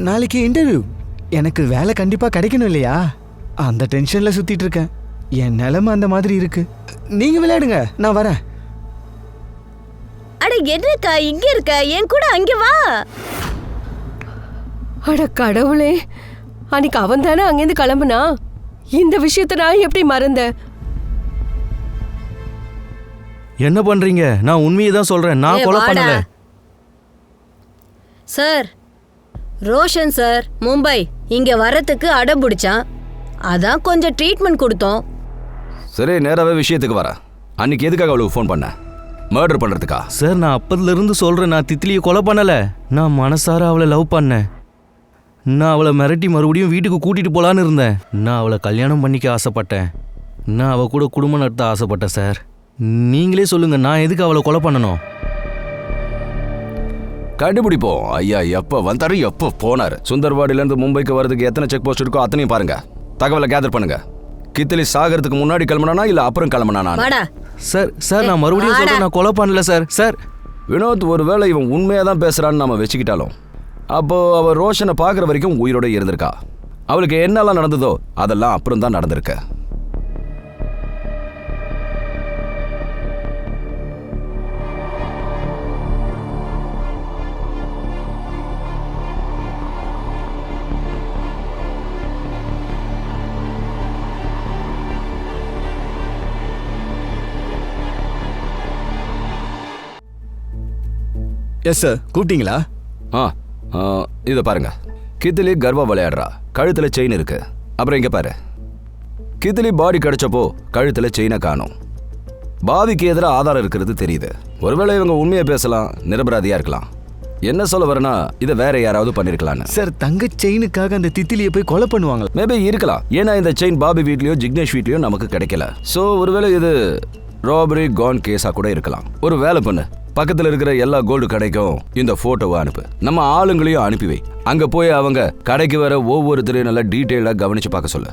நாளைக்கு இன்டர்வியூ. எனக்கு வேலை கண்டிப்பாக கிடைக்கணும் இல்லையா? அந்த டென்ஷனில் சுற்றிட்டு இருக்கேன். என் நிலைமை அந்த மாதிரி இருக்கு. நீங்கள் விளையாடுங்க, நான் வரேன். அட என்னக்கா இங்க இருக்க? என் கூட அங்க வா. அட கடவுளே, அன்னைக்கு அவன் தானே அங்கேருந்து கிளம்புனா. இந்த விஷயத்த நான் எப்படி மறந்தேன்? என்ன பண்றீங்க? நான் உண்மையை தான் சொல்றேன். நான் கொலை பண்ணல சார். ரோஷன் சார் மும்பை இங்க வரத்துக்கு அடம் பிடிச்சான். அதான் கொஞ்சம் ட்ரீட்மெண்ட் கொடுத்தோம். சரி, நேராவே விஷயத்துக்கு வர. அன்னைக்கு எதுக்காக அவளுக்கு ஃபோன் பண்ண? மர்டர் பண்றதுக்கா? சார் நான் அப்பதுல இருந்து சொல்றேன், நான் தித்திலியை கொலை பண்ணல. நான் மனசார அவளை லவ் பண்ணேன். நான் அவளை மிரட்டி மறுபடியும் வீட்டுக்கு கூட்டிட்டு போலான்னு இருந்தேன். நான் அவளை கல்யாணம் பண்ணிக்க ஆசைப்பட்டேன். நான் அவ கூட குடும்பம் நடத்த ஆசைப்பட்டேன் சார். நீங்களே சொல்லுங்க, நான் எதுக்கு அவளை கொலை பண்ணணும்? கண்டுபிடிப்போம். ஐயா எப்போ வந்தாரு, எப்போ போனாரு? சுந்தர்வாடியிலேருந்து மும்பைக்கு வரதுக்கு எத்தனை செக் போஸ்ட் இருக்கோ அத்தனையும் பாருங்க. தகவலை கேதர் பண்ணுங்க. கித்திலி சாகறதுக்கு முன்னாடி கிளம்பினானா இல்ல அப்புறம் கிளம்பினானா? சார் சார் நான் மறுபடியும் சொல்றேன், நான் கொலை பண்ணல சார். சார் வினோத், ஒருவேளை இவன் உண்மையாக தான் பேசுறான்னு நம்ம வச்சுக்கிட்டாலும், அப்போ அவ ரோஷனை பார்க்குற வரைக்கும் உயிரோட இருந்திருக்கா. அவளுக்கு என்னெல்லாம் நடந்ததோ அதெல்லாம் அப்புறம் தான் நடந்திருக்கு. எஸ் சார், கூப்பிட்டீங்களா? இதை பாருங்க. கித்திலி கர்வா விளையாடுறா, கழுத்துல செயின் இருக்கு. அப்புறம் இங்க பாரு, கித்திலி பாடி கிடைச்சப்போ கழுத்துல செயினை காணும். பாவிக்கு எதிராக ஆதாரம் இருக்கிறது தெரியுது. ஒருவேளை இவங்க உண்மையை பேசலாம், நிரபராதியா இருக்கலாம். என்ன சொல்ல வரேன்னா, இதை வேற யாராவது பண்ணிருக்கலான்னு. சார், தங்க செயினுக்காக அந்த தித்திலியை போய் கொலை பண்ணுவாங்க? மேபி இருக்கலாம். ஏன்னா இந்த செயின் பாபி வீட்லயோ ஜிக்னேஷ் வீட்லயோ நமக்கு கிடைக்கல. ஸோ ஒருவேளை இது ராபரி கான் கேஸா கூட இருக்கலாம். ஒரு வேலை பண்ணு, பக்கத்துல இருக்கிற எல்லா கோல்டு கடைக்கும் இந்த போட்டோவை அனுப்பு. நம்ம ஆளுங்களையும் அனுப்பி வை. அங்க போய் அவங்க கடைக்கு வர ஒவ்வொருத்தரையும் நல்லா டீட்டெயிலா கவனிச்சு பார்க்க சொல்லு.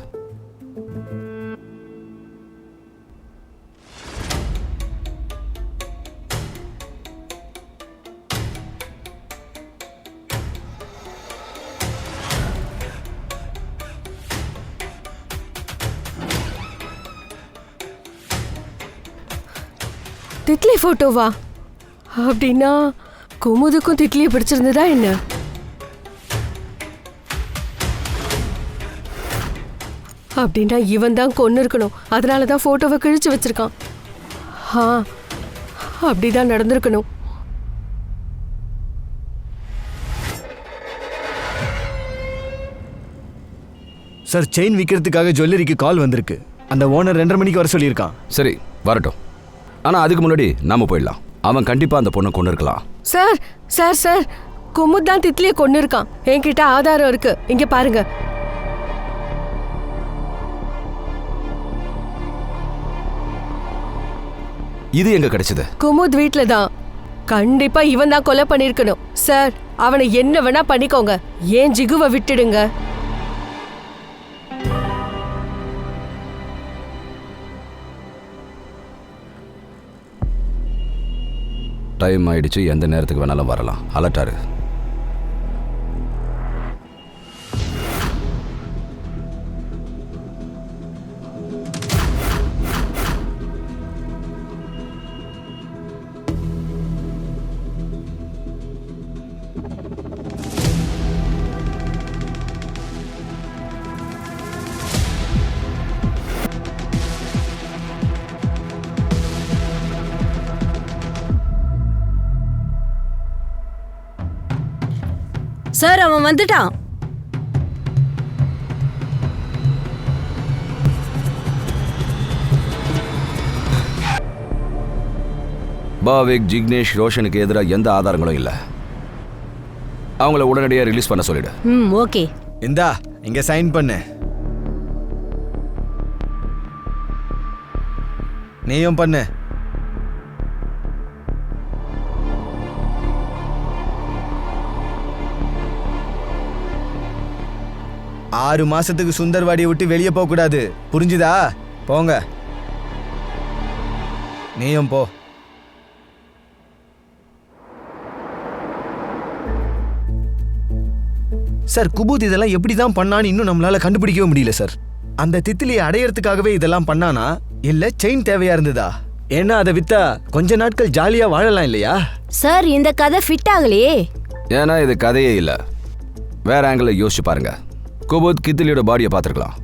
திட்லி போட்டோவா? அப்படின்னா குமுதுக்கும் திட்லியை பிடிச்சிருந்ததா என்ன? அப்படின்னா இவன் தான் கொன்னு இருக்கணும். அதனாலதான் போட்டோவை கிழிச்சு வச்சிருக்கான். அப்படிதான் நடந்திருக்கணும். சார், செயின் விற்கிறதுக்காக ஜுவல்லரிக்கு கால் வந்திருக்கு. அந்த ஓனர் 2:30 மணிக்கு வர சொல்லியிருக்கான். சரி, வரட்டும். ஆனா அதுக்கு முன்னாடி நாம போயிடலாம். அவன் கண்டிப்பா அந்த பொண்ணை கொண்டு இருக்கலாம். சார் சார் சார், குமுத் தான் திட்லியை கொன்னு இருக்கான். என்கிட்ட ஆதாரம் இருக்கு, இங்க பாருங்க. இது எங்க கிடைச்சது? குமுத் வீட்ல தான். கண்டிப்பா இவன் தான் கொலை பண்ணிருக்கணும். சார், அவனை என்ன வேணா பண்ணிக்கோங்க, ஏன் ஜிகுவை விட்டுடுங்க. டைம் ஆயிடுச்சு, எந்த நேரத்துக்கு வேணாலும் வரலாம். அலர்ட்டாரு. சார் அவன் வந்துட்டான். பாவிக், ஜிக்னேஷ், ரோஷனுக்கு எதிராக எந்த ஆதாரங்களும் இல்லை. அவங்கள உடனடியாக ரிலீஸ் பண்ண சொல்லிடு. ஓகே. இந்தா இங்க சைன் பண்ணு. நீயும் பண்ணு. ஆறு மாசத்துக்கு சுந்தர்வாடியை விட்டு வெளியே போக கூடாது, புரிஞ்சுதா? போங்க. நீயும் போ. சார், குபூத் இதெல்லாம் எப்படி தான் பண்ணான்னு இன்னும் நம்மளால கண்டுபிடிக்கவே முடியல சார். அந்த தித்திலியை அடையறதுக்காகவே இதெல்லாம் பண்ணானா இல்ல செயின் தேவையா இருந்ததா? ஏன்னா அதை வித்தா கொஞ்ச நாட்கள் ஜாலியா வாழலாம் இல்லையா? சார் இந்த கதை ஃபிட் ஆகலையே. ஏன்னா இது கதையே இல்லை. வேற ஆங்கிள் யோசிச்சு பாருங்க. குபூத் கித்திலியோட பாடியை பார்த்துருக்கலாம்.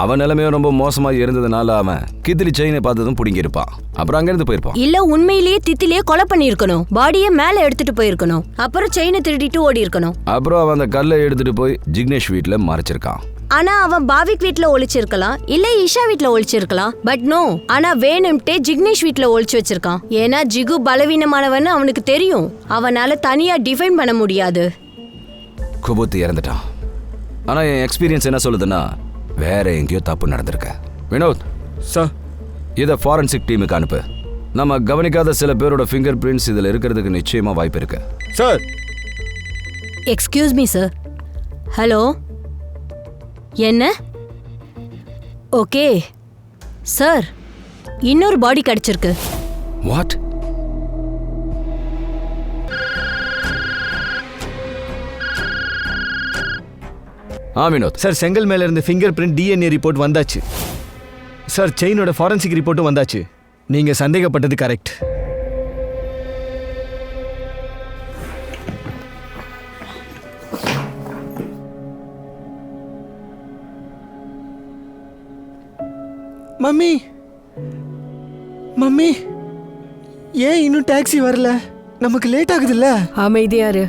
அவன் நிலைமையும் ரொம்ப மோசமாக இருந்ததுனால அவன் கித்திலி செயினை பார்த்ததும் பிடிங்கி இருப்பான். அப்புறம் அங்கிருந்து போயிருப்பான். இல்ல உண்மையிலேயே தித்திலியே கொலை பண்ணிருக்கணும். பாடியை மேல எடுத்துட்டு போயிருக்கணும். அப்புறம் செயினை திருடிட்டு ஓடி இருக்கணும். அப்புறம் அவன் அந்த கல்லை எடுத்துட்டு போய் ஜிக்னேஷ் வீட்டில் மறைச்சிருக்கான். ஆனா அவன் பாவிக் வீட்ல ஒளிச்சிருக்கலாம், இல்ல ஈஷா வீட்ல ஒளிச்சிருக்கலாம். பட் நோ, ஆனா வேணும்ட்டே ஜிக்னேஷ் வீட்ல ஒளிச்சு வச்சிருக்கான். ஏன்னா ஜிகு பலவீனமானவன்னு அவனுக்கு தெரியும். அவனால தனியா டிஃபைன் பண்ண முடியாது. குபூத் இறந்துட்டான். ஆனா என் எக்ஸ்பீரியன்ஸ் என்ன சொல்லுதுன்னா வேற எங்கேயோ தப்பு நடந்திருக்க. வினோத் சார், இதை ஃபாரன்சிக் டீமுக்கு அனுப்பு. நம்ம கவனிக்காத சில பேரோட ஃபிங்கர் பிரிண்ட்ஸ் இதில் இருக்கிறதுக்கு நிச்சயமா வாய்ப்பு இருக்கு. Sir. Excuse me sir. Hello, என்ன? ஓகே சார், இன்னொரு பாடி கிடைச்சிருக்கு. வாட்? வினோத் சார், செங்கல் மேல இருந்து ஃபிங்கர் பிரிண்ட் டிஎன்ஏ ரிப்போர்ட் வந்தாச்சு. சார், செயினோட ஃபாரன்சிக் ரிப்போர்ட்டும் வந்தாச்சு. நீங்க சந்தேகப்பட்டது கரெக்ட். மம்மி, மம்மி, ஏன் இன்னும் டாக்ஸி வரல? நமக்கு லேட் ஆகுதுல்ல? அமைதியாரு,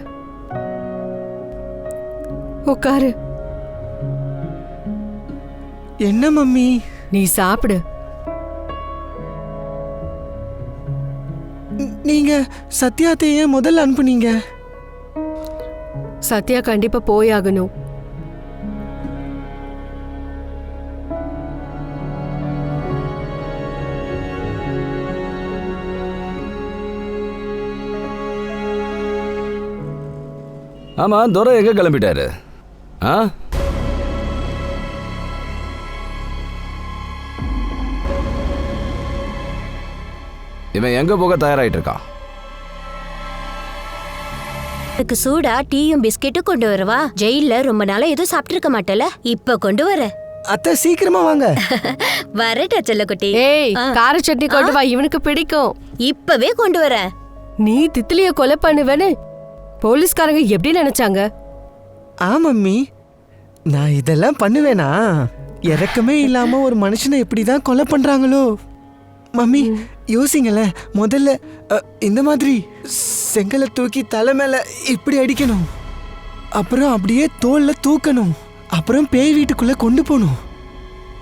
உட்காரு. என்ன மம்மி? நீ சாப்பிடு. நீங்க சத்யாத்தை ஏன் முதல்ல அனுப்புனீங்க? சத்யா கண்டிப்பா போயாகணும். ஆமா, துரை எங்க கிளம்பிட்டாரு? இவன் எங்க போக தயாராயிட்டு இருக்கான்? எனக்கு சூடா டீயும் பிஸ்கெட்டும் கொண்டு வரவா? ஜெயில ரொம்ப நாளா எதுவும் சாப்பிட்டு இருக்க மாட்டல, இப்ப கொண்டு வர. அத்தை சீக்கிரமா வாங்க. வரட்டா செல்லக்குட்டி. ஏய், கார சட்னி கொண்டு வா, இவனுக்கு பிடிக்கும். இப்பவே கொண்டு வர. நீ தித்திலிய கொலை பண்ணுவேன்னு போலீஸ்காரங்க எப்படி நினைச்சாங்க? மம்மி, நான் இதெல்லாம் பண்ணுவேனா? இறக்கமே இல்லாம ஒரு மனுஷனை எப்படிதான் கொலை பண்றாங்களோ? மம்மி யோசிங்களேன். முதல்ல இந்த மாதிரி செங்கலை தூக்கி தலை மேல இப்படி அடிக்கணும், அப்புறம் அப்படியே தோல்ல தூக்கணும், அப்புறம் பேய் வீட்டுக்குள்ள கொண்டு போகணும்,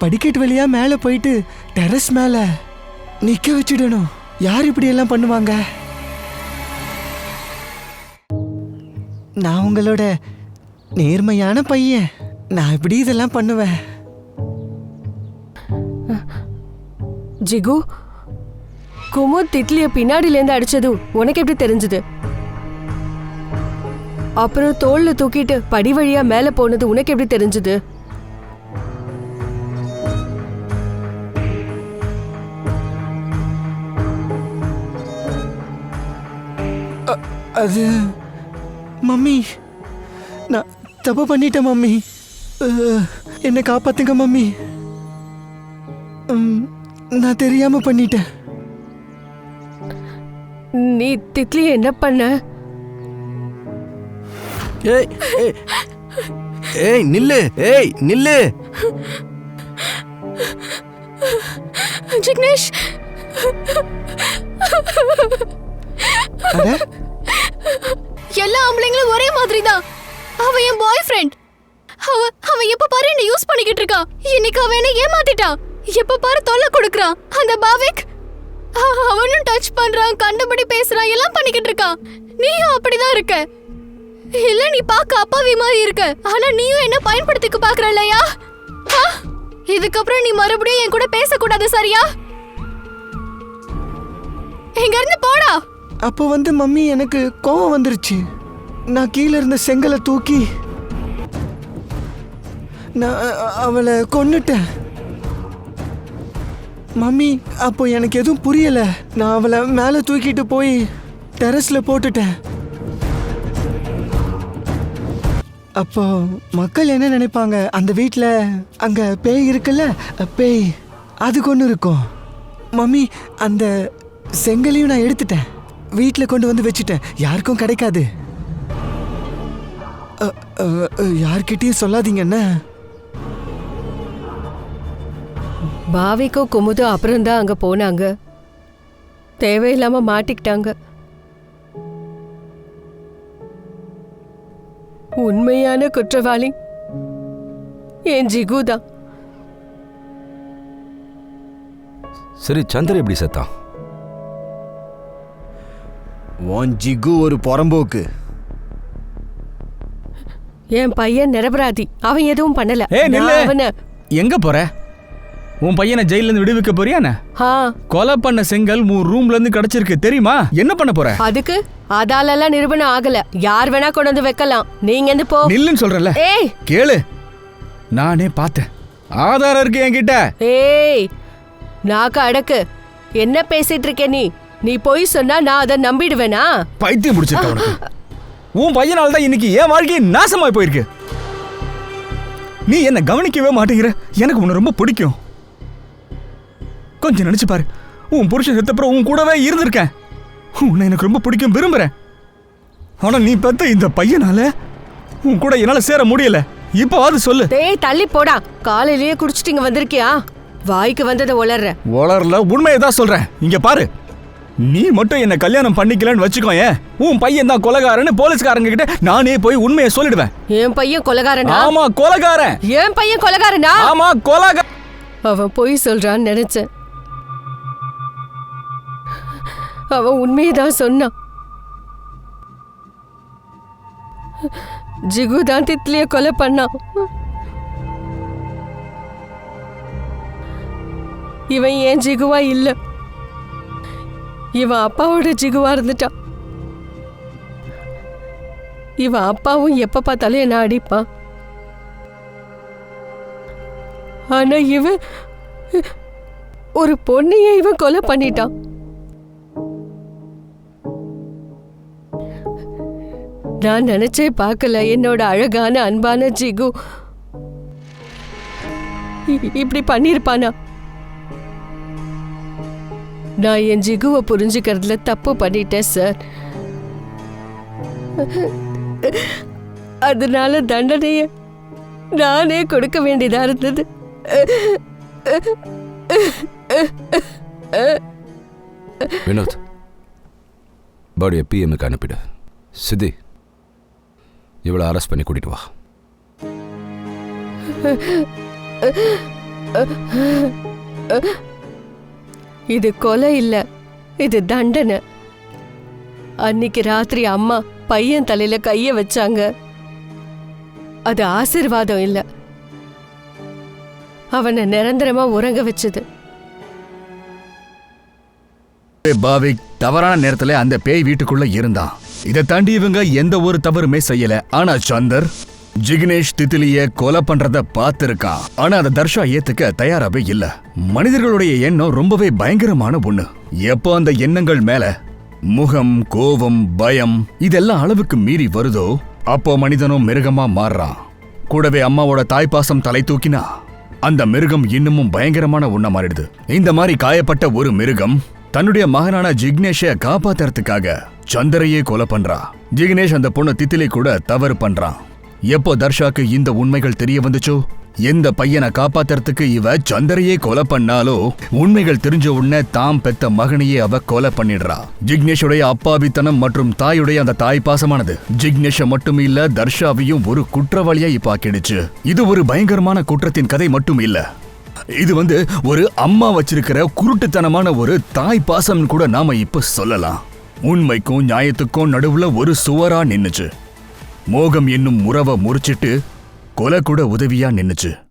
படிக்கட்டு வழியா மேல போயிட்டு டெரஸ் மேல நிக்க வச்சிடணும். யார் இப்படி எல்லாம் பண்ணுவாங்க? நான் உங்களோட நேர்மையான பையன். நான் இப்படி இதெல்லாம் பண்ணுவேன். ஜிகு, குமுத் திட்லிய பின்னாடில இருந்து அடிச்சது உனக்கு எப்படி தெரிஞ்சது? அப்புறம் தோல்ல தூக்கிட்டு படி வழியா மேல போனது உனக்கு எப்படி தெரிஞ்சது? அது மம்மி, நான் தப்பு பண்ணிட்டேன் மம்மி. என்னை காப்பாத்துங்க மம்மி. நான் தெரியாம பண்ணிட்டேன். நீ திட்லிய என்ன பண்ண? ஏய் ஏய் ஏய் நில்லு, ஏய் நில்லு. ஜிக்னேஷ், அட, எல்லா ஆம்பளைங்களும் ஒரே மாதிரி தான். அவன் என் பாய் ஃப்ரெண்ட். அவன் எப்ப பாரு என்ன யூஸ் பண்ணிக்கிட்டு இருக்கான். இன்னைக்கு அவன் என்ன ஏமாத்திட்டான். எப்ப பாரு தொல்லை கொடுக்கறான். அந்த பாவிக் அவனும் டச் பண்றான், கண்டபடி பேசுறான், எல்லாம் பண்ணிக்கிட்டு இருக்கான். நீயும் அப்படிதான் இருக்க. இல்ல நீ பார்க்க அப்பாவி மாதிரி இருக்க, ஆனா நீயும் என்ன பயன்படுத்திக்க பாக்குற இல்லையா? இதுக்கப்புறம் நீ மறுபடியும் என் கூட பேசக்கூடாது, சரியா? எங்க இருந்து போடா. அப்போ மம்மி எனக்கு கோவம் வந்துருச்சு. நான் கீழே இருந்த செங்கலை தூக்கி நான் அவளை கொன்னுட்டேன். மம்மி அப்போ எனக்கு எதுவும் புரியல. நான் அவளை மேலே தூக்கிட்டு போய் டெரஸ்ல போட்டுட்டேன். அப்போ மக்கள் என்ன நினைப்பாங்க, அந்த வீட்டில் அங்க பேய் இருக்குல்ல, பேய் அது கொண்டு இருக்கும். மம்மி அந்த செங்கலையும் நான் எடுத்துட்டேன், வீட்டில் கொண்டு வந்து வச்சுட்டேன். யாருக்கும் கிடைக்காது. யார்கிட்டயும் சொல்லாதீங்கண்ணா. பாவிக்கும் குமுதும் அப்புறம்தான் அங்க போனாங்க. தேவையில்லாம மாட்டிக்கிட்டாங்க. உண்மையான குற்றவாளி என் ஜிகு தான். சரி, சந்திர எப்படி செத்தான்? உன் ஜிகு ஒரு புறம்போக்கு. என் பையன் நிரபராதி, அவன் எதுவும் பண்ணல. அவன எங்க போற? உன் பையனை ஜெயில இருந்து விடுவிக்க போறியானே? கொலை பண்ண செங்கல் உன் ரூம்ல இருந்து கிடைச்சிருக்கு தெரியுமா? என்ன பண்ண போற? அதுக்கு அதாலெல்லாம் நிரூபணம் ஆகல. யார் வேணா கொண்டு வந்து வைக்கலாம். நீங்க எந்த போ நில்லுன்னு சொல்றல. ஏய் கேளு, நானே பார்த்தேன், ஆதாரம் இருக்கு என்கிட்ட. ஏய் நாக்க அடக்கு. என்ன பேசிட்டு இருக்க நீ? நீ போய் சொன்னா நான் அதை நம்பிடுவேனா? பைத்தியம் முடிச்சிருக்க. உன் பையனால தான் இன்னைக்கு என் வாழ்க்கையை நாசமாய் போயிருக்கு. நீ என்ன கவனிக்கவே மாட்டேங்கிற. எனக்கு உன்னை ரொம்ப பிடிக்கும். கொஞ்சம் நினைச்சு பாரு, உன் புருஷன் செத்தப்புறம் உன் கூடவே இருந்திருக்கேன். உன்னை எனக்கு ரொம்ப பிடிக்கும், விரும்புறேன். ஆனா நீ பெத்த இந்த பையனால உன் கூட என்னால சேர முடியல. இப்பவாது சொல்லு. டேய் தள்ளி போடா. காலையிலேயே குடிச்சிட்டு வந்திருக்கியா? வாய்க்கு வந்ததை உளரல, உண்மையை தான் சொல்றேன். இங்க பாரு, நீ மட்டும் என்ன கல்யாணம் பண்ணிக்கலன்னு வச்சுக்கோயே, உன் பையன் தான் கொலைகாரன்னு போலீஸ்காரங்க கிட்ட நானே போய் உண்மையை சொல்லிடுவேன். என் பையன் கொலைகாரனா? ஆமா கொலைகாரன். என் பையன் கொலைகாரனா? ஆமா கொலைகாரன். அவன் பொய் சொல்றான்னு நினைச்சேன். அவன் உண்மையதான் சொன்னான். ஜிகு தான் தித்லிய கொலை பண்ணான். இவன் ஏன் ஜிகுவா இல்ல, இவன் அப்பாவோட ஜிகுவா இருந்துட்டான். இவன் அப்பாவும் எப்ப பார்த்தாலும் என்ன அடிப்பான். ஆனா இவன் ஒரு பொண்ணைய இவன் கொலை பண்ணிட்டான். நான் நினைச்சே பார்க்கல என்னோட அழகான அன்பான ஜிகு இப்படி பண்ணிருப்பானா. நான் என் ஜிகுவை புரிஞ்சுக்கிறதுல தப்பு பண்ணிட்டேன் சார். அதனால தண்டனைய நானே கொடுக்க வேண்டியதா இருந்தது. வினோத், பாடியை பிஎம்க்கு அனுப்பிடு. சித்தி, இவளை அரெஸ்ட் பண்ணி கூட்டிட்டு வா. இது கொலை இல்ல, இது தண்டனை. அன்னைக்கு ராத்திரி அம்மா பையன் தலையில கைய வச்சாங்க. அது ஆசீர்வாதம் இல்ல, அவனை நிரந்தரமா உறங்க வச்சது. பாவிக் தவறான நேரத்துல அந்த பேய் வீட்டுக்குள்ள இருந்தான். இதை தாண்டி இவங்க எந்த ஒரு தவறுமே செய்யல. ஆனா சந்தர் ஜிக்னேஷ் தித்திலிய கொலை பண்றத பார்த்திருக்கான். ஆனா அதை தர்ஷா ஏத்துக்க தயாராவே இல்ல. மனிதர்களுடைய எண்ணம் ரொம்பவே பயங்கரமான ஒண்ணு. எப்போ அந்த எண்ணங்கள் மேல முகம், கோபம், பயம் இதெல்லாம் அளவுக்கு மீறி வருதோ, அப்போ மனிதனும் மிருகமா மாறுறான். கூடவே அம்மாவோட தாய்ப்பாசம் தலை தூக்கினா அந்த மிருகம் இன்னமும் பயங்கரமான ஒண்ணா மாறிடுது. இந்த மாதிரி காயப்பட்ட ஒரு மிருகம் தன்னுடைய மகனான ஜிக்னேஷை காப்பாத்துறதுக்காக சந்தரையே கொலை பண்றா. ஜிக்னேஷ் அந்த பொண்ணு தித்திலி கூட தவறு பண்றான். எப்போ தர்ஷாக்கு இந்த உண்மைகள் தெரிய வந்துச்சோ, எந்த பையனை காப்பாத்துறதுக்கு இவ சந்தரையே கொலை பண்ணாலோ உண்மைகள் தெரிஞ்ச உடனே தாம் பெத்த மகனையே அவ கொலை பண்ணிடுறா. ஜிக்னேஷுடைய அப்பாவித்தனம் மற்றும் தாயுடைய அந்த தாய் பாசமானது ஜிக்னேஷ மட்டும் இல்ல தர்ஷாவையும் ஒரு குற்றவாளியா இப்ப ஆக்கிடுச்சு. இது ஒரு பயங்கரமான குற்றத்தின் கதை மட்டும் இல்ல, இது ஒரு அம்மா வச்சிருக்கிற குருட்டுத்தனமான ஒரு தாய் பாசம் கூட நாம இப்ப சொல்லலாம். உண்மைக்கும் நியாயத்துக்கும் நடுவுல ஒரு சுவரா நின்னுச்சு. மோகம் என்னும் உறவை முறிச்சிட்டு கொலை கூட உதவியா நின்னுச்சு.